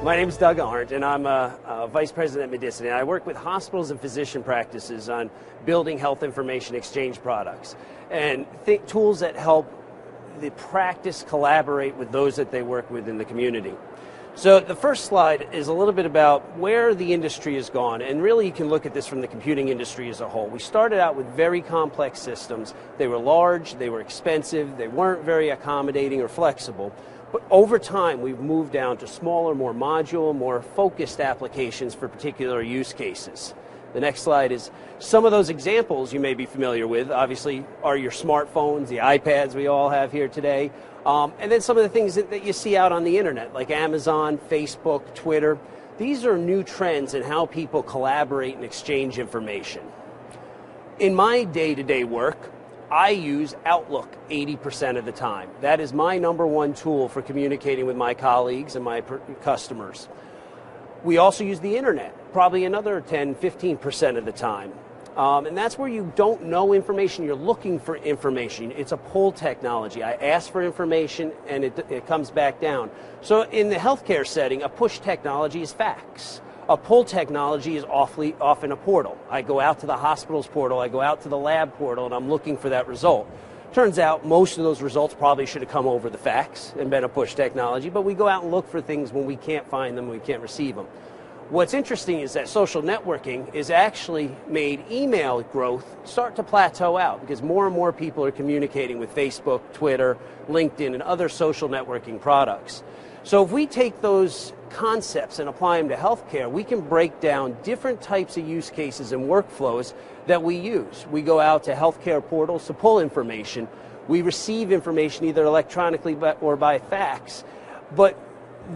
My name is Doug Arent, and I'm a Vice President at Medicity. And I work with hospitals and physician practices on building health information exchange products and tools that help the practice collaborate with those that they work with in the community. So the first slide is a little bit about where the industry has gone, and really you can look at this from the computing industry as a whole. We started out with very complex systems. They were large, they were expensive, they weren't very accommodating or flexible. But over time, we've moved down to smaller, more modular, more focused applications for particular use cases. The next slide is some of those examples you may be familiar with, obviously, are your smartphones, the iPads we all have here today, and then some of the things that you see out on the internet, like Amazon, Facebook, Twitter. These are new trends in how people collaborate and exchange information. In my day-to-day work, I use Outlook 80% of the time. That is my number one tool for communicating with my colleagues and my customers. We also use the internet, probably another 10-15% of the time. And that's where you don't know information, you're looking for information. It's a pull technology. I ask for information and it comes back down. So in the healthcare setting, a push technology is fax. A pull technology is often a portal. I go out to the hospital's portal, I go out to the lab portal, and I'm looking for that result. Turns out most of those results probably should have come over the fax and been a push technology, but we go out and look for things when we can't find them, we can't receive them. What's interesting is that social networking is actually made email growth start to plateau out because more and more people are communicating with Facebook, Twitter, LinkedIn, and other social networking products. So if we take those concepts and apply them to healthcare, we can break down different types of use cases and workflows that we use. We go out to healthcare portals to pull information. We receive information either electronically or by fax. But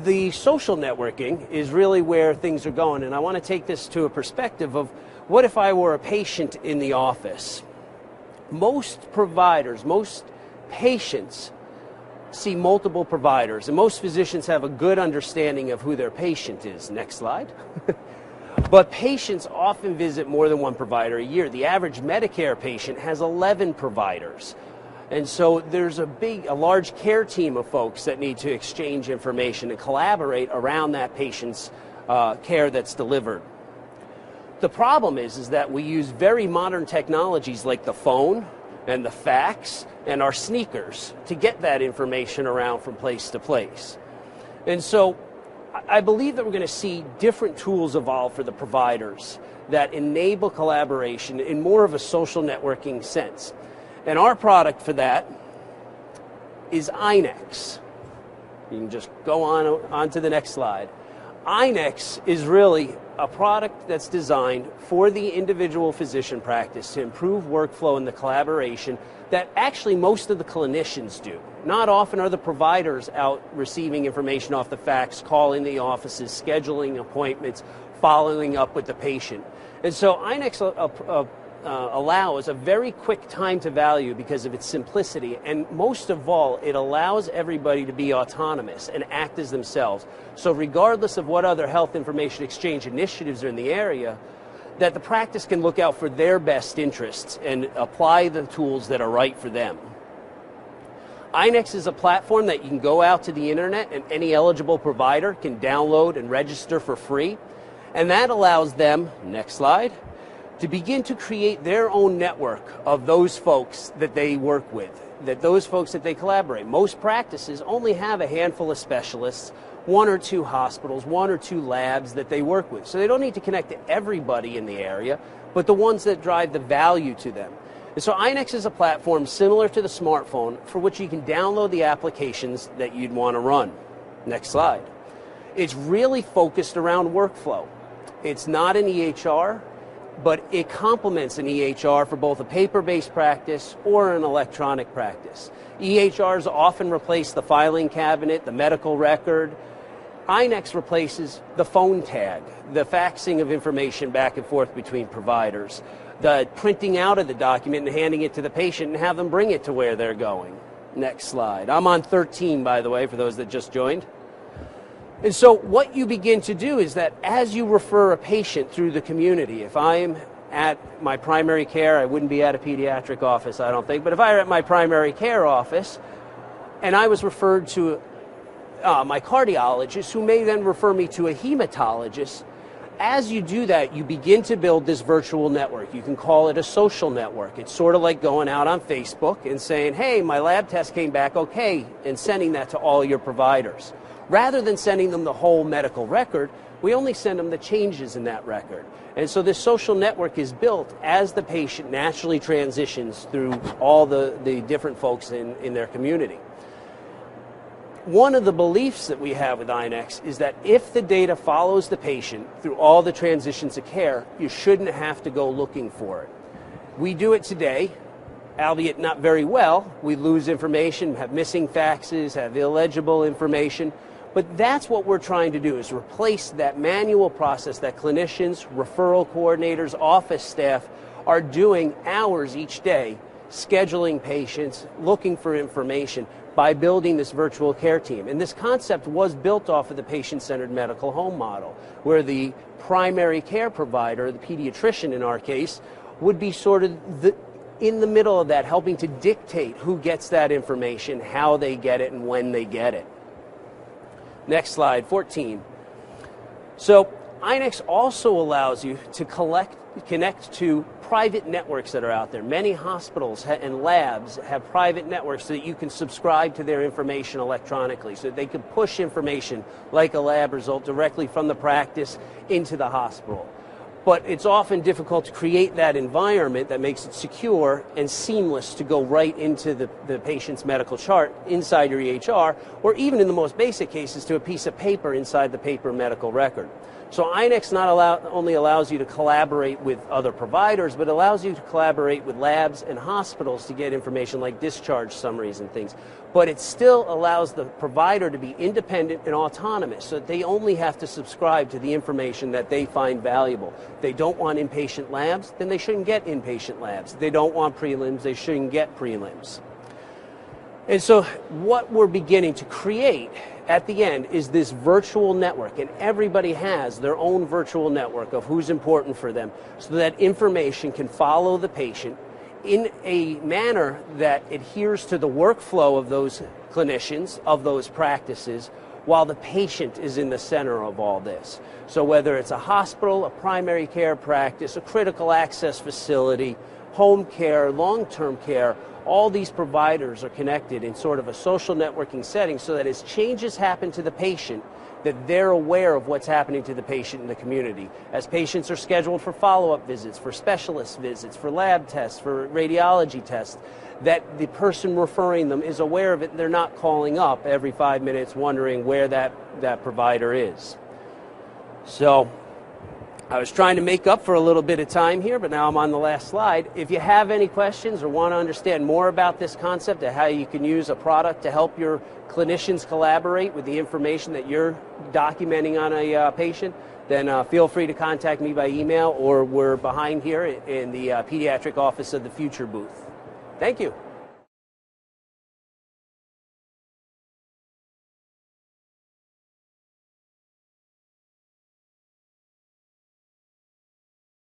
the social networking is really where things are going. And I want to take this to a perspective of what if I were a patient in the office? Most providers, most patients see multiple providers, and most physicians have a good understanding of who their patient is. Next slide. But patients often visit more than one provider a year. The average Medicare patient has 11 providers. And so there's a large care team of folks that need to exchange information and collaborate around that patient's care that's delivered. The problem is that we use very modern technologies like the phone and the fax and our sneakers to get that information around from place to place. And so I believe that we're going to see different tools evolve for the providers that enable collaboration in more of a social networking sense. And our product for that is iNexx. You can just go on to the next slide. iNexx is really a product that's designed for the individual physician practice to improve workflow and the collaboration that actually most of the clinicians do. Not often are the providers out receiving information off the fax, calling the offices, scheduling appointments, following up with the patient. And so iNexx allows a very quick time to value because of its simplicity, and most of all, it allows everybody to be autonomous and act as themselves. So regardless of what other health information exchange initiatives are in the area, that the practice can look out for their best interests and apply the tools that are right for them. iNexx is a platform that you can go out to the internet and any eligible provider can download and register for free, and that allows them, next slide, to begin to create their own network of those folks that they work with, those folks that they collaborate. Most practices only have a handful of specialists, 1 or 2 hospitals, 1 or 2 labs that they work with. So they don't need to connect to everybody in the area, but the ones that drive the value to them. And so iNexx is a platform similar to the smartphone for which you can download the applications that you'd want to run. Next slide. It's really focused around workflow. It's not an EHR, but it complements an EHR for both a paper-based practice or an electronic practice. EHRs often replace the filing cabinet, the medical record. iNexx replaces the phone tag, the faxing of information back and forth between providers, the printing out of the document and handing it to the patient and have them bring it to where they're going. Next slide. I'm on 13, by the way, for those that just joined. And so what you begin to do is that as you refer a patient through the community, if I'm at my primary care, I wouldn't be at a pediatric office, I don't think, but if I were at my primary care office and I was referred to my cardiologist, who may then refer me to a hematologist. As you do that, you begin to build this virtual network. You can call it a social network. It's sort of like going out on Facebook and saying, hey, my lab test came back okay, and sending that to all your providers. Rather than sending them the whole medical record, we only send them the changes in that record. And so this social network is built as the patient naturally transitions through all the different folks in their community. One of the beliefs that we have with iNexx is that if the data follows the patient through all the transitions of care, you shouldn't have to go looking for it. We do it today, albeit not very well. We lose information, have missing faxes, have illegible information. But that's what we're trying to do, is replace that manual process that clinicians, referral coordinators, office staff are doing hours each day, scheduling patients, looking for information, by building this virtual care team. And this concept was built off of the patient-centered medical home model, where the primary care provider, the pediatrician in our case, would be sort of in the middle of that, helping to dictate who gets that information, how they get it, and when they get it. Next slide, 14. So iNexx also allows you to connect to private networks that are out there. Many hospitals and labs have private networks so that you can subscribe to their information electronically, so that they can push information like a lab result directly from the practice into the hospital. But it's often difficult to create that environment that makes it secure and seamless to go right into the patient's medical chart inside your EHR, or even in the most basic cases to a piece of paper inside the paper medical record. So iNexx not only allows you to collaborate with other providers, but allows you to collaborate with labs and hospitals to get information like discharge summaries and things. But it still allows the provider to be independent and autonomous, so that they only have to subscribe to the information that they find valuable. If they don't want inpatient labs, then they shouldn't get inpatient labs. If they don't want prelims, they shouldn't get prelims. And so what we're beginning to create at the end is this virtual network, and everybody has their own virtual network of who's important for them, so that information can follow the patient in a manner that adheres to the workflow of those clinicians, of those practices, while the patient is in the center of all this. So whether it's a hospital, a primary care practice, a critical access facility, home care, long-term care, all these providers are connected in sort of a social networking setting, so that as changes happen to the patient, that they're aware of what's happening to the patient in the community. As patients are scheduled for follow-up visits, for specialist visits, for lab tests, for radiology tests, that the person referring them is aware of it. They're not calling up every 5 minutes wondering where that provider is. So I was trying to make up for a little bit of time here, but now I'm on the last slide. If you have any questions or want to understand more about this concept of how you can use a product to help your clinicians collaborate with the information that you're documenting on a patient, then feel free to contact me by email, or we're behind here in the Pediatric Office of the Future booth. Thank you.